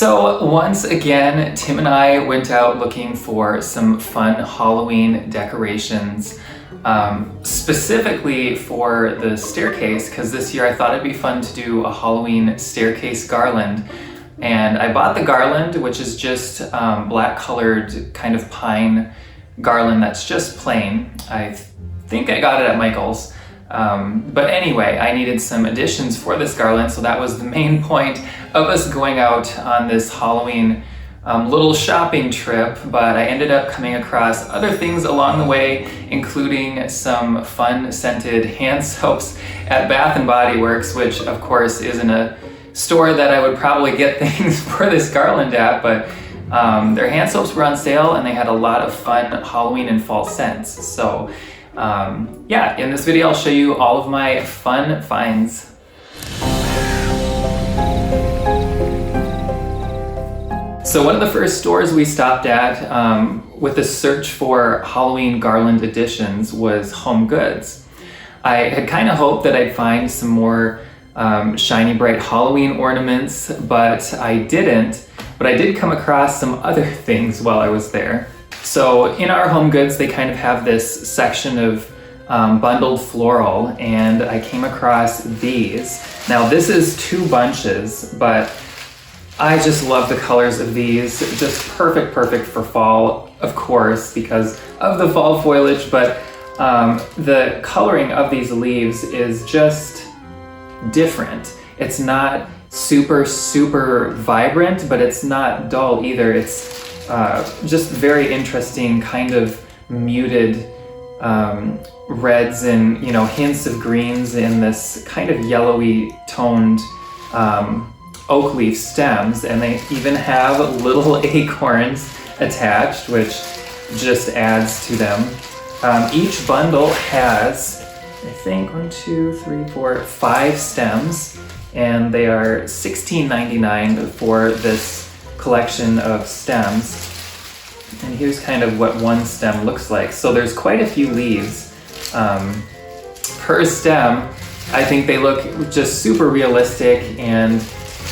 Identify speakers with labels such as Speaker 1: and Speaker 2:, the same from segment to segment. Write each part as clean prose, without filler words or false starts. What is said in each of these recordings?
Speaker 1: So once again, Tim and I went out looking for some fun Halloween decorations, specifically for the staircase, because this year I thought it'd be fun to do a Halloween staircase garland. And I bought the garland, which is just black colored kind of pine garland that's just plain. I think I got it at Michael's. But anyway, I needed some additions for this garland, so that was the main point of us going out on this Halloween little shopping trip. But I ended up coming across other things along the way, including some fun scented hand soaps at Bath & Body Works, which of course isn't a store that I would probably get things for this garland at, but their hand soaps were on sale and they had a lot of fun Halloween and fall scents. So yeah, in this video I'll show you all of my fun finds. So one of the first stores we stopped at with a search for Halloween garland additions was HomeGoods. I had kind of hoped that I'd find some more shiny bright Halloween ornaments, but I didn't. But I did come across some other things while I was there. So in our HomeGoods, they kind of have this section of bundled floral, and I came across these. Now this is 2 bunches, but I just love the colors of these. Just perfect for fall, of course, because of the fall foliage, but the coloring of these leaves is just different. It's not super vibrant, but it's not dull either. It's just very interesting, kind of muted reds and hints of greens in this kind of yellowy toned oak leaf stems, and they even have little acorns attached, which just adds to them. Each bundle has, I think, 1, 2, 3, 4, 5 stems, and they are $16.99 for this collection of stems. And here's kind of what one stem looks like. So there's quite a few leaves per stem. I think they look just super realistic, and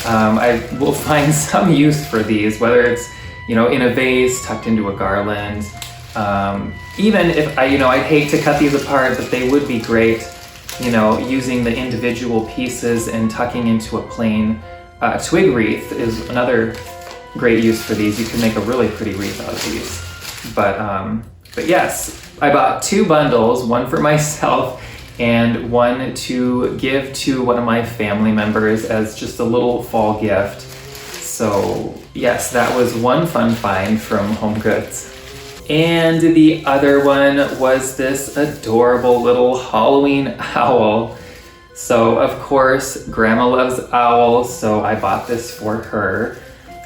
Speaker 1: I will find some use for these, whether it's in a vase tucked into a garland. Even if I'd hate to cut these apart, but they would be great, using the individual pieces and tucking into a plain twig wreath is another great use for these. You can make a really pretty wreath out of these. But yes, I bought 2 bundles, one for myself and one to give to one of my family members as just a little fall gift. So yes, that was one fun find from HomeGoods. And the other one was this adorable little Halloween owl. So of course, Grandma loves owls, so I bought this for her.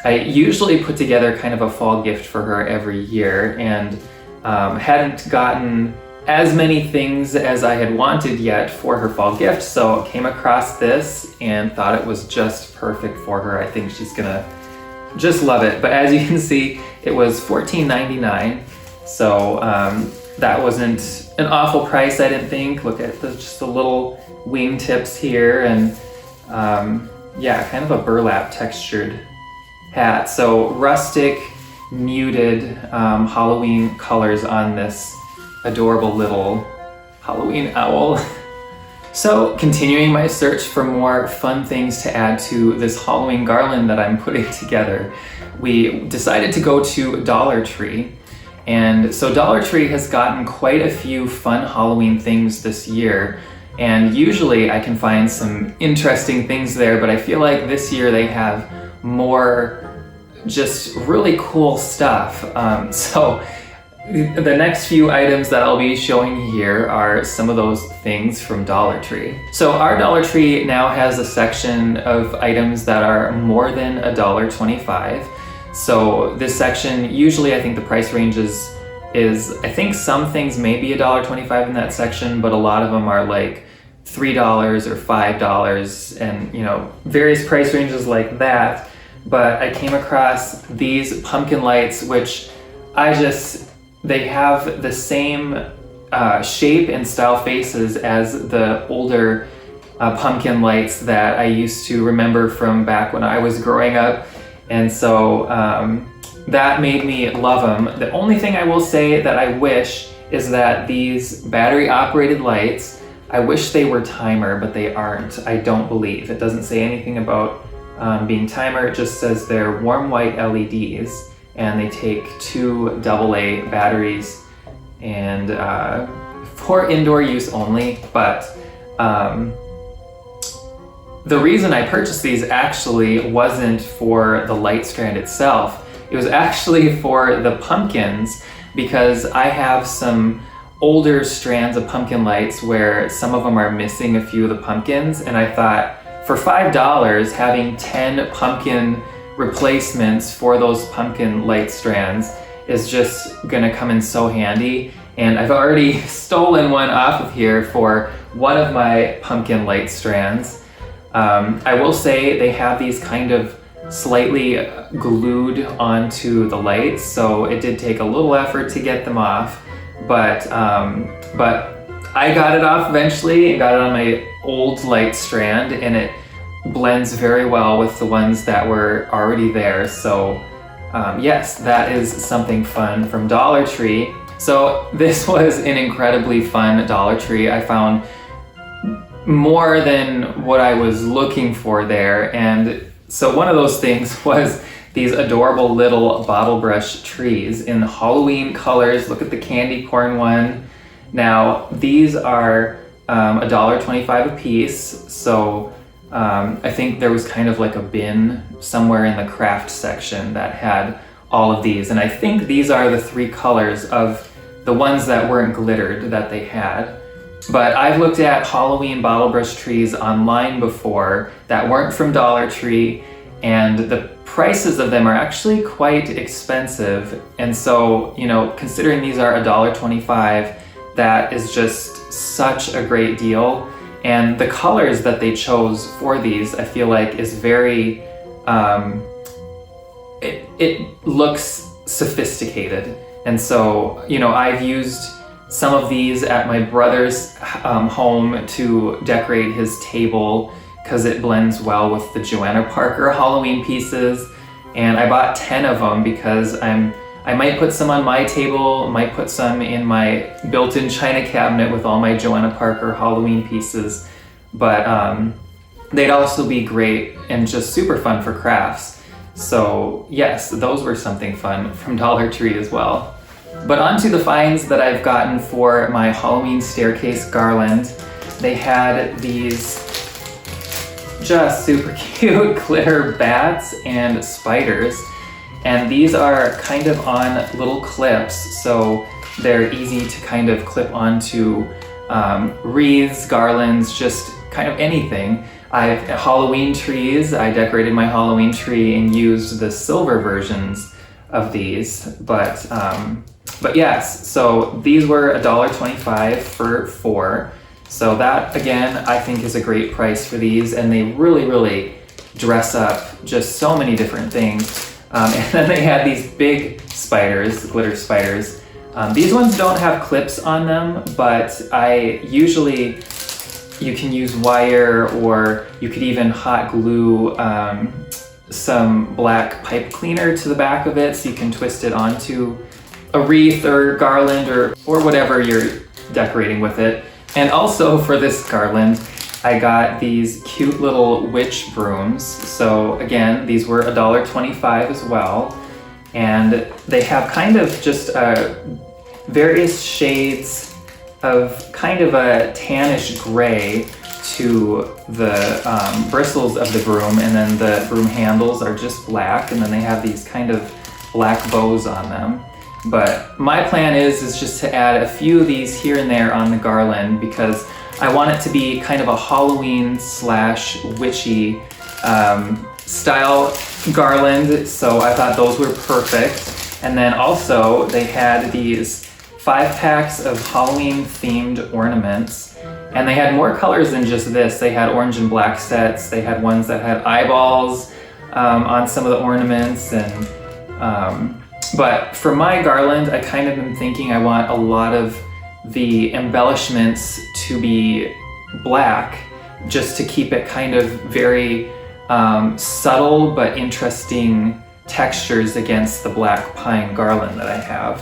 Speaker 1: I usually put together kind of a fall gift for her every year, and hadn't gotten as many things as I had wanted yet for her fall gift, so I came across this and thought it was just perfect for her. I think she's gonna just love it. But as you can see, it was $14.99, so that wasn't an awful price, I didn't think. Look at just the little wing tips here, and yeah, kind of a burlap textured hat. So rustic, muted Halloween colors on this adorable little Halloween owl. So continuing my search for more fun things to add to this Halloween garland that I'm putting together, we decided to go to Dollar Tree. And so Dollar Tree has gotten quite a few fun Halloween things this year. And usually I can find some interesting things there, but I feel like this year they have more just really cool stuff. So the next few items that I'll be showing here are some of those things from Dollar Tree. So our Dollar Tree now has a section of items that are more than $1.25. So this section, usually I think the price range is I think some things may be $1.25 in that section, but a lot of them are like $3 or $5 and various price ranges like that. But I came across these pumpkin lights, which they have the same shape and style faces as the older pumpkin lights that I used to remember from back when I was growing up. And so that made me love them. The only thing I will say that I wish is that these battery operated lights, I wish they were timer, but they aren't. I don't believe. It doesn't say anything about being timer. It just says they're warm white LEDs, and they take 2 AA batteries, and for indoor use only. But the reason I purchased these actually wasn't for the light strand itself. It was actually for the pumpkins, because I have some older strands of pumpkin lights where some of them are missing a few of the pumpkins, and I thought for $5 having 10 pumpkin replacements for those pumpkin light strands is just gonna come in so handy. And I've already stolen one off of here for one of my pumpkin light strands. I will say they have these kind of slightly glued onto the lights, so it did take a little effort to get them off, but I got it off eventually and got it on my old light strand, and it blends very well with the ones that were already there. So yes, that is something fun from Dollar Tree. So this was an incredibly fun Dollar Tree. I found more than what I was looking for there. And so one of those things was these adorable little bottle brush trees in Halloween colors. Look at the candy corn one. Now these are $1.25 a piece. So I think there was kind of like a bin somewhere in the craft section that had all of these. And I think these are the 3 colors of the ones that weren't glittered that they had. But I've looked at Halloween bottle brush trees online before that weren't from Dollar Tree, and the prices of them are actually quite expensive. And so, you know, considering these are $1.25, that is just such a great deal. And the colors that they chose for these, I feel like is very, it looks sophisticated. And so, you know, I've used some of these at my brother's home to decorate his table because it blends well with the Joanna Parker Halloween pieces. And I bought 10 of them because I might put some on my table, might put some in my built-in china cabinet with all my Joanna Parker Halloween pieces. But they'd also be great and just super fun for crafts. So yes, those were something fun from Dollar Tree as well. But on to the finds that I've gotten for my Halloween staircase garland. They had these just super cute glitter bats and spiders. And these are kind of on little clips, so they're easy to kind of clip onto wreaths, garlands, just kind of anything. Halloween trees, I decorated my Halloween tree and used the silver versions of these, but yes, so these were $1.25 for 4. So that, again, I think is a great price for these, and they really, really dress up just so many different things. And then they had these big spiders, glitter spiders. These ones don't have clips on them, but you can use wire, or you could even hot glue some black pipe cleaner to the back of it so you can twist it onto a wreath or garland or whatever you're decorating with it. And also for this garland, I got these cute little witch brooms. So again, these were $1.25 as well. And they have kind of just various shades of kind of a tannish gray to the bristles of the broom, and then the broom handles are just black, and then they have these kind of black bows on them. But my plan is just to add a few of these here and there on the garland because I want it to be kind of a Halloween / witchy style garland, so I thought those were perfect. And then also they had these 5 packs of Halloween themed ornaments, and they had more colors than just this. They had orange and black sets, they had ones that had eyeballs on some of the ornaments, and but for my garland, I kind of am thinking I want a lot of the embellishments to be black, just to keep it kind of very subtle but interesting textures against the black pine garland that I have.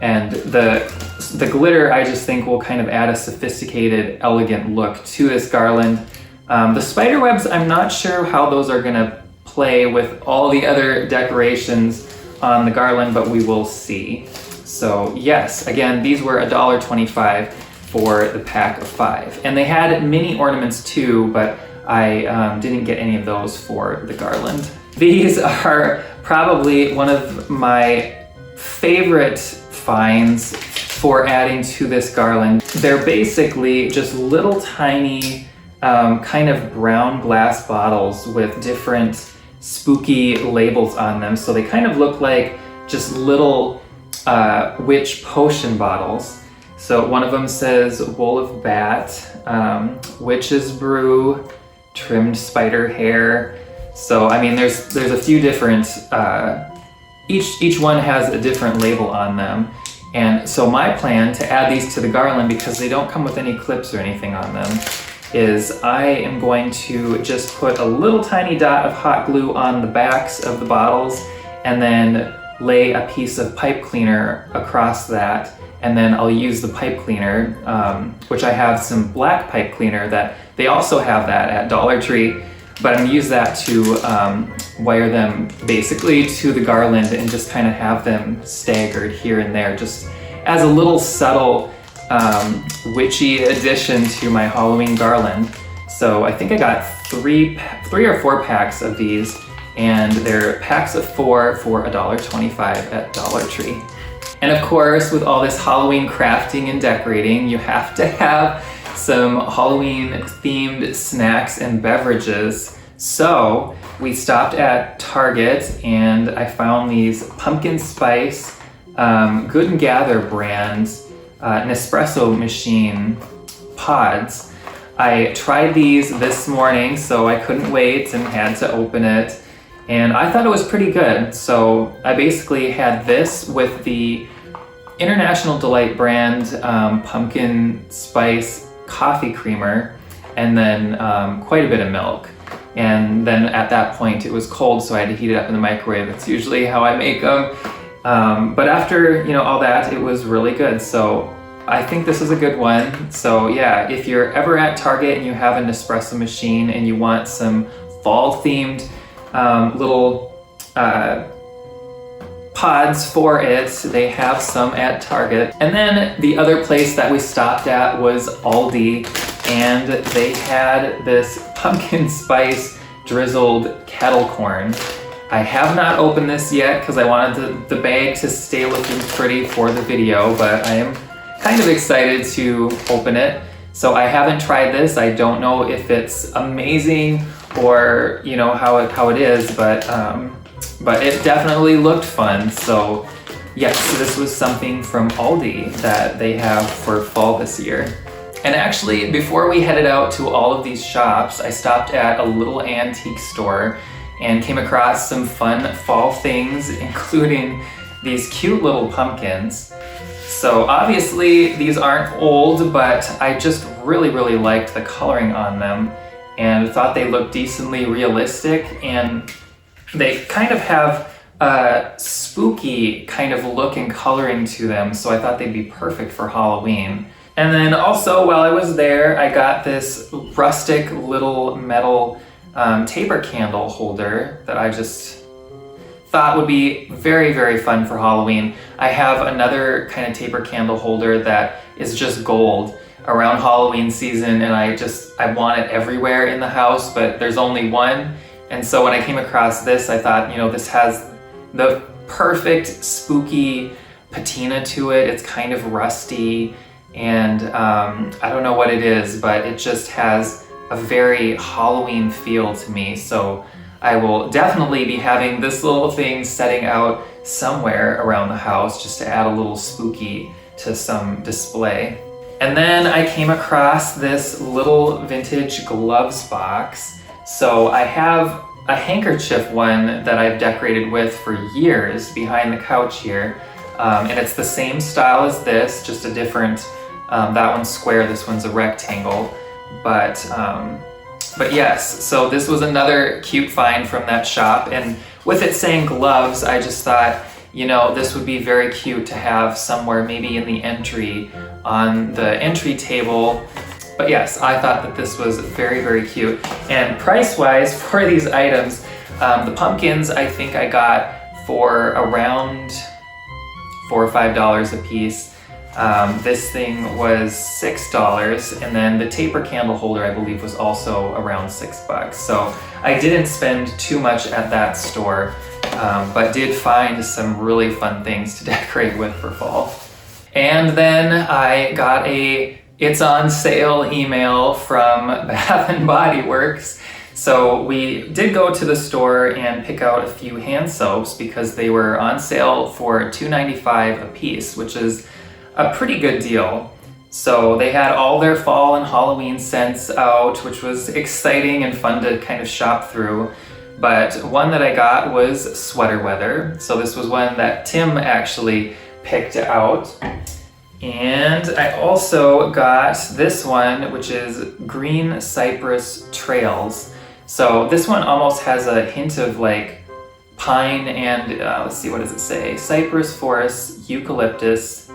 Speaker 1: And the glitter, I just think, will kind of add a sophisticated, elegant look to this garland. The spider webs, I'm not sure how those are gonna play with all the other decorations on the garland, but we will see. So yes, again, these were $1.25 for the pack of 5. And they had mini ornaments too, but I didn't get any of those for the garland. These are probably one of my favorite finds for adding to this garland. They're basically just little tiny kind of brown glass bottles with different spooky labels on them. So they kind of look like just little witch potion bottles. So one of them says Wool of Bat, Witch's Brew, Trimmed Spider Hair. So I mean, there's a few different, each one has a different label on them. And so my plan to add these to the garland, because they don't come with any clips or anything on them, is I am going to just put a little tiny dot of hot glue on the backs of the bottles and then lay a piece of pipe cleaner across that. And then I'll use the pipe cleaner, which I have some black pipe cleaner that they also have that at Dollar Tree, but I'm gonna use that to wire them basically to the garland and just kind of have them staggered here and there, just as a little subtle witchy addition to my Halloween garland. So I think I got three or four packs of these, and they're packs of 4 for $1.25 at Dollar Tree. And of course, with all this Halloween crafting and decorating, you have to have some Halloween themed snacks and beverages. So we stopped at Target and I found these pumpkin spice Good and Gather brand Nespresso machine pods. I tried these this morning, so I couldn't wait and had to open it. And I thought it was pretty good. So I basically had this with the International Delight brand pumpkin spice coffee creamer, and then quite a bit of milk. And then at that point it was cold, so I had to heat it up in the microwave. That's usually how I make them. But after all that, it was really good. So I think this is a good one. So yeah, if you're ever at Target and you have an Nespresso machine and you want some fall themed little pods for it, they have some at Target. And then the other place that we stopped at was Aldi, and they had this pumpkin spice drizzled kettle corn. I have not opened this yet because I wanted the bag to stay looking pretty for the video, but I am kind of excited to open it. So I haven't tried this. I don't know if it's amazing or how it is, but it definitely looked fun. So yes, this was something from Aldi that they have for fall this year. And actually, before we headed out to all of these shops, I stopped at a little antique store and came across some fun fall things, including these cute little pumpkins. So obviously these aren't old, but I just really liked the coloring on them and thought they looked decently realistic, and they kind of have a spooky kind of look and coloring to them, so I thought they'd be perfect for Halloween. And then also, while I was there, I got this rustic little metal taper candle holder that I just thought would be very fun for Halloween. I have another kind of taper candle holder that is just gold around Halloween season, and I want it everywhere in the house, but there's only one. And so when I came across this, I thought, this has the perfect spooky patina to it. It's kind of rusty, and I don't know what it is, but it just has a very Halloween feel to me. So I will definitely be having this little thing setting out somewhere around the house just to add a little spooky to some display. And then I came across this little vintage gloves box. So I have a handkerchief one that I've decorated with for years behind the couch here. And it's the same style as this, just a different, that one's square, this one's a rectangle. But But yes, so this was another cute find from that shop, and with it saying gloves, I just thought, you know, this would be very cute to have somewhere maybe in the entry, on the entry table. But yes, I thought that this was very, very cute. And price-wise for these items, the pumpkins I think I got for around $4 or $5 a piece. This thing was $6, and then the taper candle holder I believe was also around $6. So I didn't spend too much at that store, but did find some really fun things to decorate with for fall. And then I got a "it's on sale" email from Bath & Body Works. So we did go to the store and pick out a few hand soaps because they were on sale for $2.95 a piece, which is a pretty good deal. So they had all their fall and Halloween scents out, which was exciting and fun to kind of shop through. But one that I got was Sweater Weather. So this was one that Tim actually picked out. And I also got this one, which is Green Cypress Trails. So this one almost has a hint of like pine and, let's see, what does it say? Cypress, forest, eucalyptus,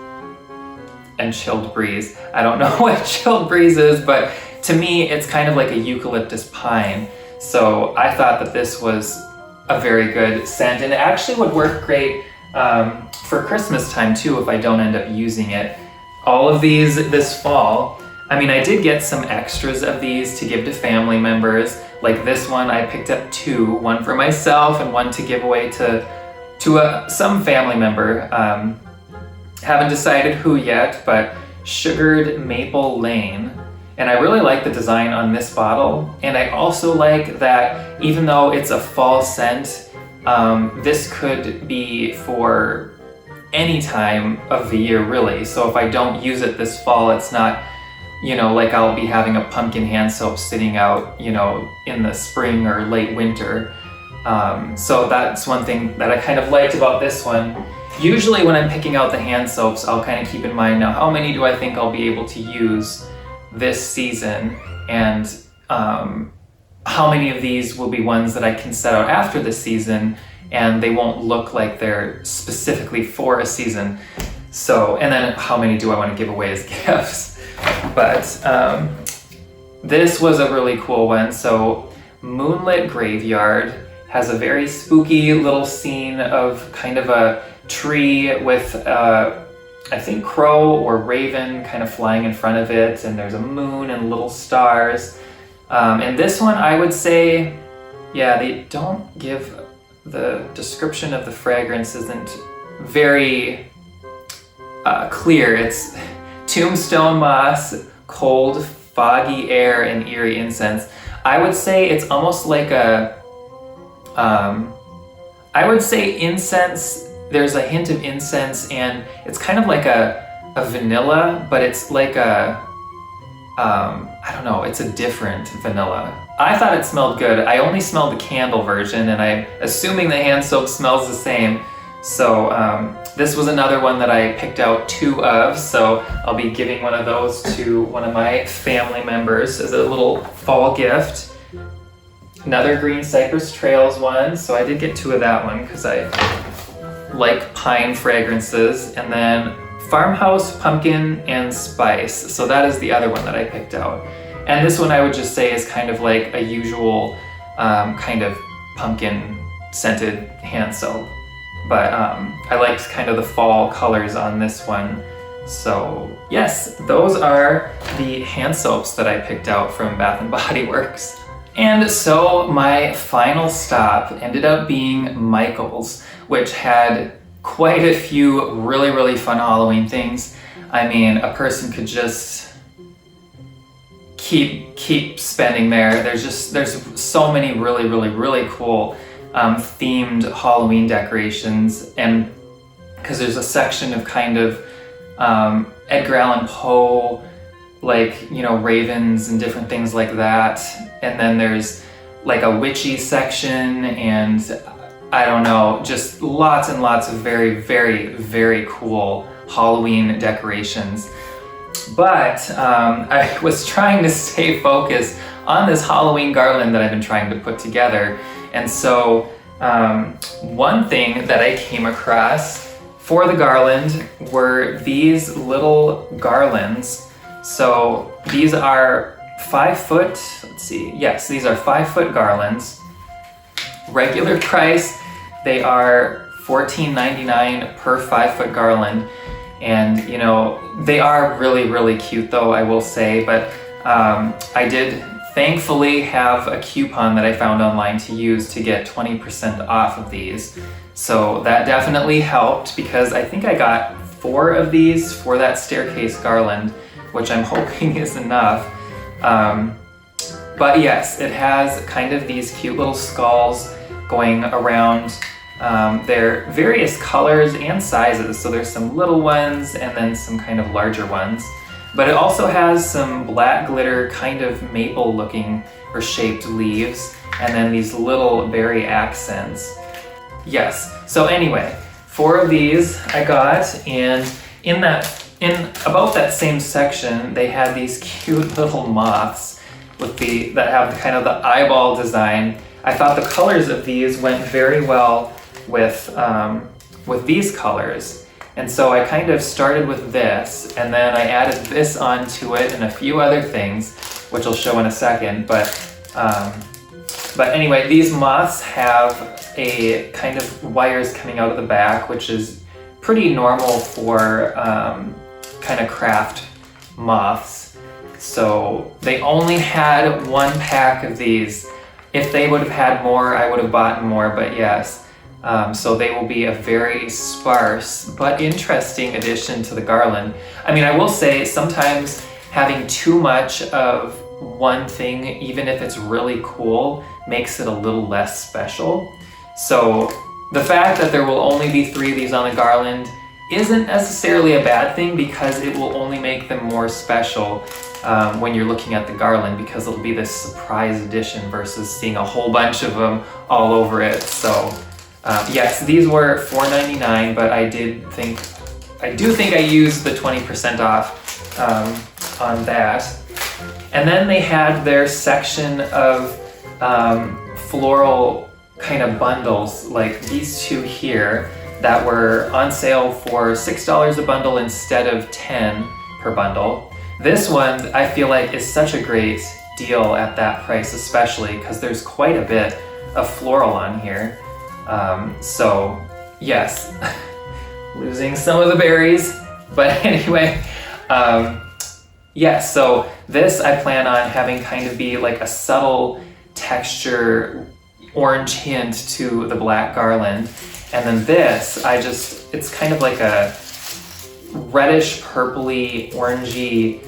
Speaker 1: and chilled breeze. I don't know what chilled breeze is, but to me, it's kind of like a eucalyptus pine. So I thought that this was a very good scent, and it actually would work great for Christmas time too if I don't end up using it. All of these this fall, I mean, I did get some extras of these to give to family members. Like this one, I picked up two, one for myself and one to give away to some family member. Haven't decided who yet, but Sugared Maple Lane. And I really like the design on this bottle. And I also like that even though it's a fall scent, this could be for any time of the year really. So if I don't use it this fall, it's not, you know, like I'll be having a pumpkin hand soap sitting out, you know, in the spring or late winter. So that's one thing that I kind of liked about this one. Usually when I'm picking out the hand soaps, I'll kind of keep in mind, now how many do I think I'll be able to use this season, and how many of these will be ones that I can set out after the season and they won't look like they're specifically for a season. So, and then how many do I want to give away as gifts? But this was a really cool one. So Moonlit Graveyard has a very spooky little scene of kind of a tree with I think crow or raven kind of flying in front of it, and there's a moon and little stars. And this one I would say, yeah, they don't give, the description of the fragrance isn't very clear. It's tombstone moss, cold, foggy air, and eerie incense. I would say it's almost like a, I would say incense. There's a hint of incense, and it's kind of like a vanilla, but it's like a, I don't know, it's a different vanilla. I thought it smelled good. I only smelled the candle version, and I'm assuming the hand soap smells the same. So this was another one that I picked out two of, so I'll be giving one of those to one of my family members as a little fall gift. Another Green Cypress Trails one, so I did get two of that one because I like pine fragrances. And then Farmhouse Pumpkin and Spice, so that is the other one that I picked out. And this one I would just say is kind of like a usual kind of pumpkin scented hand soap. But I liked kind of the fall colors on this one. So yes, those are the hand soaps that I picked out from Bath & Body Works. And so my final stop ended up being Michael's, which had quite a few really, really fun Halloween things. I mean, a person could just keep spending there. There's so many really, really, really cool themed Halloween decorations, and because there's a section of kind of Edgar Allan Poe, like, you know, ravens and different things like that. And then there's like a witchy section, and I don't know, just lots and lots of very, very, very cool Halloween decorations. But I was trying to stay focused on this Halloween garland that I've been trying to put together. And so one thing that I came across for the garland were these little garlands. So these are 5 foot, let's see, yes, these are 5 foot garlands. Regular price, they are $14.99 per 5 foot garland. And you know, they are really, really cute though, I will say, but I did thankfully have a coupon that I found online to use to get 20% off of these. So that definitely helped because I think I got 4 of these for that staircase garland, which I'm hoping is enough. But yes, it has kind of these cute little skulls going around. They're various colors and sizes, so there's some little ones and then some kind of larger ones. But it also has some black glitter kind of maple looking or shaped leaves, and then these little berry accents. Yes, so anyway, 4 of these I got, and in about that same section, they had these cute little moths that have kind of the eyeball design. I thought the colors of these went very well with these colors. And so I kind of started with this, and then I added this onto it and a few other things, which I'll show in a second. But anyway, these moths have a kind of wires coming out of the back, which is pretty normal for kind of craft moths. So they only had 1 pack of these. If they would have had more, I would have bought more, but yes. So they will be a very sparse but interesting addition to the garland. I mean, I will say sometimes having too much of one thing, even if it's really cool, makes it a little less special. So the fact that there will only be 3 of these on the garland isn't necessarily a bad thing because it will only make them more special when you're looking at the garland, because it'll be this surprise addition versus seeing a whole bunch of them all over it. So yes, these were $4.99, but I do think I used the 20% off on that. And then they had their section of floral kind of bundles, like these 2 here, that were on sale for $6 a bundle instead of $10 per bundle. This one I feel like is such a great deal at that price, especially because there's quite a bit of floral on here. So yes, losing some of the berries, but anyway, yes, so this I plan on having kind of be like a subtle texture orange hint to the black garland. And then this, it's kind of like a reddish purpley orangey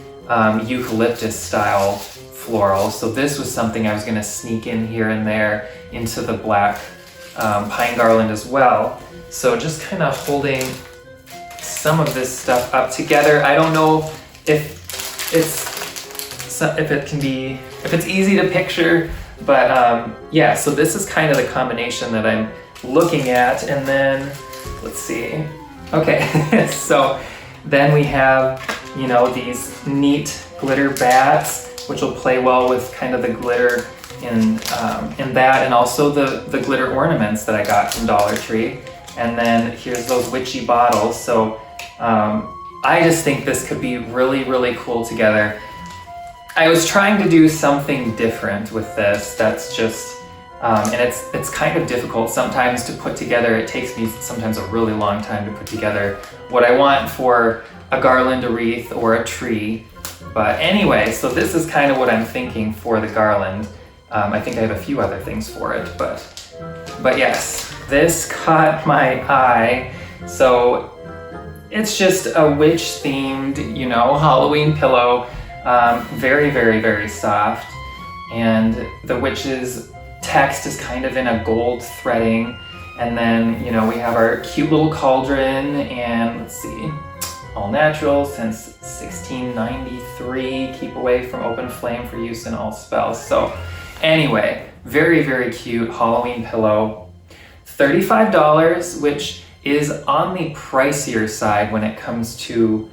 Speaker 1: eucalyptus style floral. So this was something I was gonna sneak in here and there into the black pine garland as well. So just kind of holding some of this stuff up together. I don't know if it's easy to picture, but yeah, so this is kind of the combination that I'm looking at. And then let's see. Okay, so then we have, you know, these neat glitter bats, which will play well with kind of the glitter in that, and also the glitter ornaments that I got from Dollar Tree. And then here's those witchy bottles. So I just think this could be really, really cool together. I was trying to do something different with this. That's just, and it's kind of difficult sometimes to put together. It takes me sometimes a really long time to put together what I want for a garland, a wreath, or a tree. But anyway, so this is kind of what I'm thinking for the garland. I think I have a few other things for it, but yes, this caught my eye. So it's just a witch-themed, you know, Halloween pillow. Very, very, very soft. And the witch's text is kind of in a gold threading. And then, you know, we have our cute little cauldron, and let's see, all natural since 1693, keep away from open flame for use in all spells. So anyway, very, very cute Halloween pillow. $35, which is on the pricier side when it comes to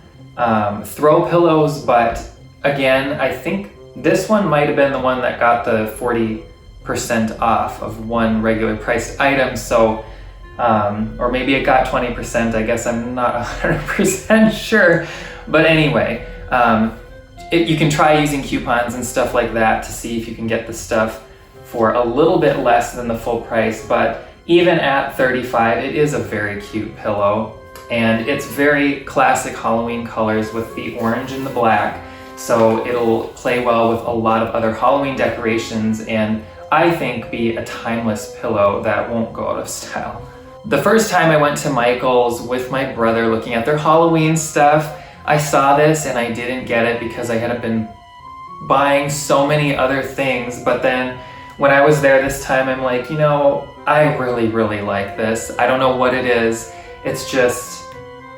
Speaker 1: throw pillows, but again, I think This one might have been the one that got the 40% off of one regular priced item, so or maybe it got 20%, I guess I'm not 100% sure. But anyway, you can try using coupons and stuff like that to see if you can get the stuff for a little bit less than the full price, but even at $35, it is a very cute pillow. And it's very classic Halloween colors with the orange and the black, so it'll play well with a lot of other Halloween decorations and I think be a timeless pillow that won't go out of style. The first time I went to Michael's with my brother looking at their Halloween stuff, I saw this and I didn't get it because I had been buying so many other things, but then when I was there this time, I'm like, I really, really like this. I don't know what it is. It's just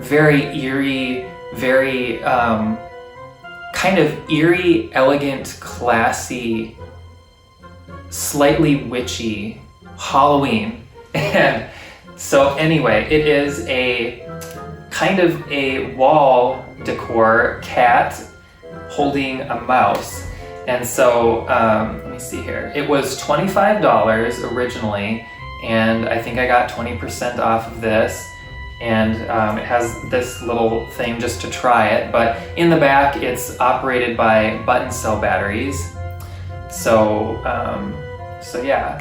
Speaker 1: very eerie, very kind of eerie, elegant, classy, slightly witchy Halloween. And so anyway, it is a kind of a wall decor cat holding a mouse. And so, let me see here. It was $25 originally, and I think I got 20% off of this. And it has this little thing just to try it, but in the back it's operated by button cell batteries. So yeah,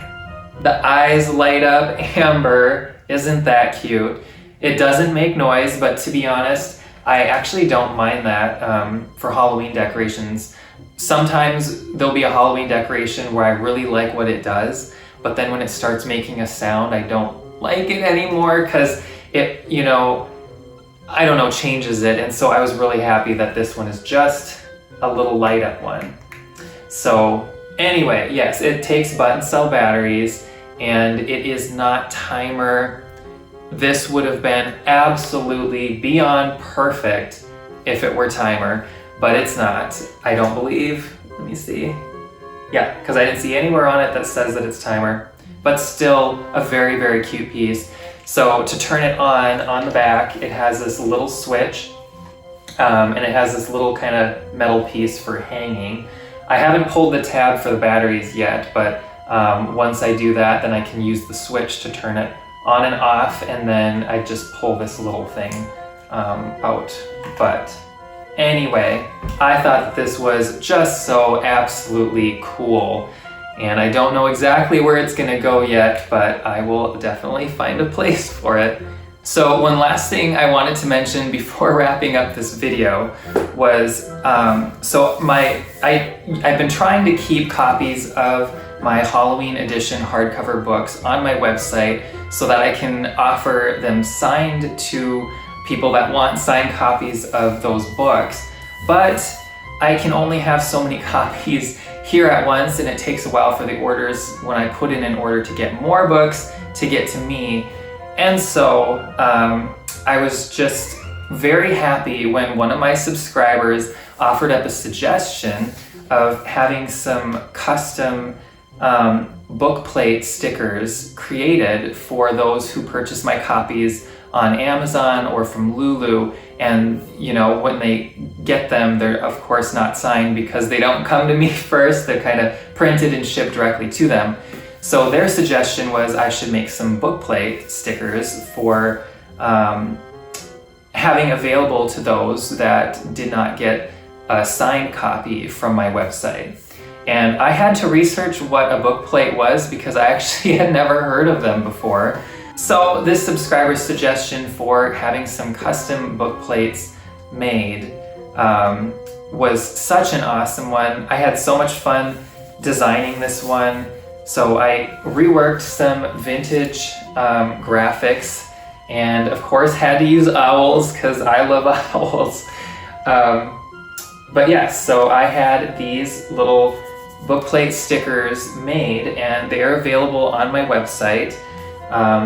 Speaker 1: the eyes light up amber. Isn't that cute? It doesn't make noise, but to be honest, I actually don't mind that for Halloween decorations. Sometimes there'll be a Halloween decoration where I really like what it does, but then when it starts making a sound, I don't like it anymore because it, I don't know, changes it. And so I was really happy that this one is just a little light up one. So anyway, yes, it takes button cell batteries and it is not timer. This would have been absolutely beyond perfect if it were timer, but it's not. I don't believe. Let me see. Yeah, because I didn't see anywhere on it that says that it's timer, but still a very, very cute piece. So to turn it on the back, it has this little switch, and it has this little kind of metal piece for hanging. I haven't pulled the tab for the batteries yet, but once I do that, then I can use the switch to turn it on and off, and then I just pull this little thing out. But anyway, I thought that this was just so absolutely cool. And I don't know exactly where it's gonna go yet, but I will definitely find a place for it. So one last thing I wanted to mention before wrapping up this video was, I've been trying to keep copies of my Halloween edition hardcover books on my website so that I can offer them signed to people that want signed copies of those books. But I can only have so many copies here at once, and it takes a while for the orders when I put in an order to get more books to get to me. And so I was just very happy when one of my subscribers offered up a suggestion of having some custom bookplate stickers created for those who purchase my copies on Amazon or from Lulu. And when they get them, they're of course not signed because they don't come to me first. They're kind of printed and shipped directly to them. So their suggestion was I should make some bookplate stickers for having available to those that did not get a signed copy from my website. And I had to research what a bookplate was because I actually had never heard of them before. So this subscriber's suggestion for having some custom bookplates made was such an awesome one. I had so much fun designing this one. So I reworked some vintage graphics and of course had to use owls because I love owls. But yes, so I had these little bookplate stickers made and they are available on my website.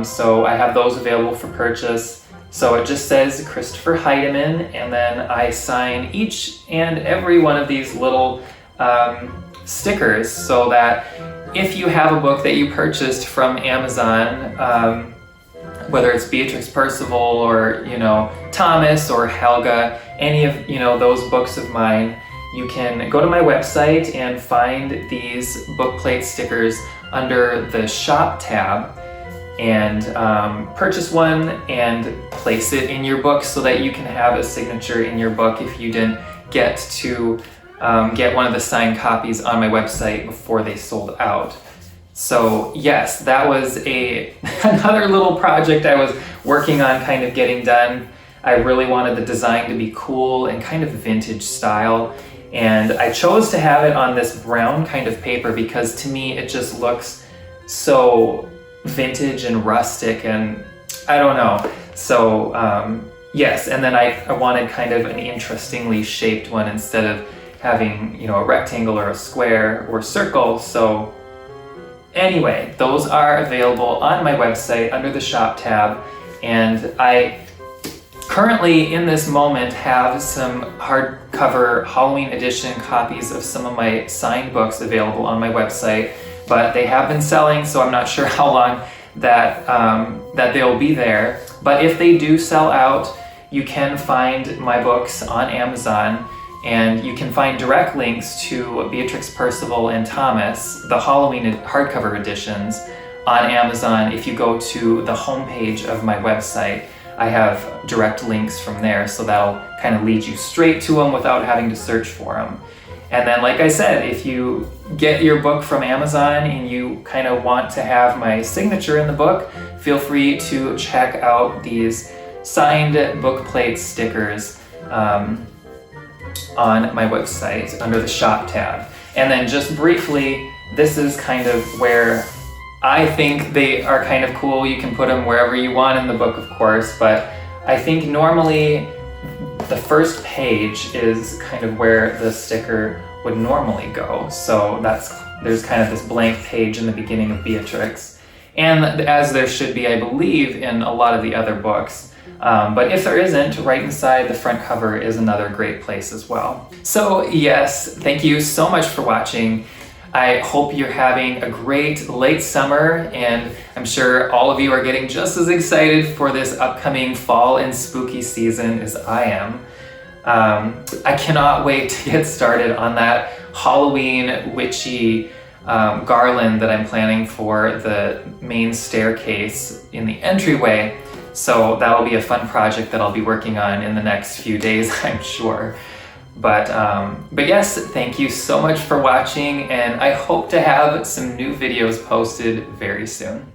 Speaker 1: So I have those available for purchase. So it just says Christoffer Heidemann, and then I sign each and every one of these little stickers so that if you have a book that you purchased from Amazon, whether it's Beatrix Percival or Thomas or Helga, any of those books of mine, you can go to my website and find these Bookplate stickers under the Shop tab and purchase one and place it in your book so that you can have a signature in your book if you didn't get to get one of the signed copies on my website before they sold out. So yes, that was another little project I was working on kind of getting done. I really wanted the design to be cool and kind of vintage style. And I chose to have it on this brown kind of paper because to me it just looks so vintage and rustic and I don't know. So yes, and then I wanted kind of an interestingly shaped one instead of having, you know, a rectangle or a square or circle. So anyway, those are available on my website under the Shop tab, and I currently in this moment have some hardcover Halloween edition copies of some of my signed books available on my website, but they have been selling, so I'm not sure how long that they'll be there. But if they do sell out, you can find my books on Amazon, and you can find direct links to Beatrix Percival and Thomas, the Halloween hardcover editions, on Amazon. If you go to the homepage of my website, I have direct links from there, so that'll kind of lead you straight to them without having to search for them. And then, like I said, if you get your book from Amazon and you kind of want to have my signature in the book, feel free to check out these signed Bookplate stickers on my website under the Shop tab. And then just briefly, this is kind of where I think they are kind of cool. You can put them wherever you want in the book, of course, but I think normally the first page is kind of where the sticker would normally go. So there's kind of this blank page in the beginning of Beatrix, and as there should be, I believe, in a lot of the other books. But if there isn't, right inside the front cover is another great place as well. So yes, thank you so much for watching. I hope you're having a great late summer, and I'm sure all of you are getting just as excited for this upcoming fall and spooky season as I am. I cannot wait to get started on that Halloween witchy garland that I'm planning for the main staircase in the entryway. So that'll be a fun project that I'll be working on in the next few days, I'm sure. But yes, thank you so much for watching, and I hope to have some new videos posted very soon.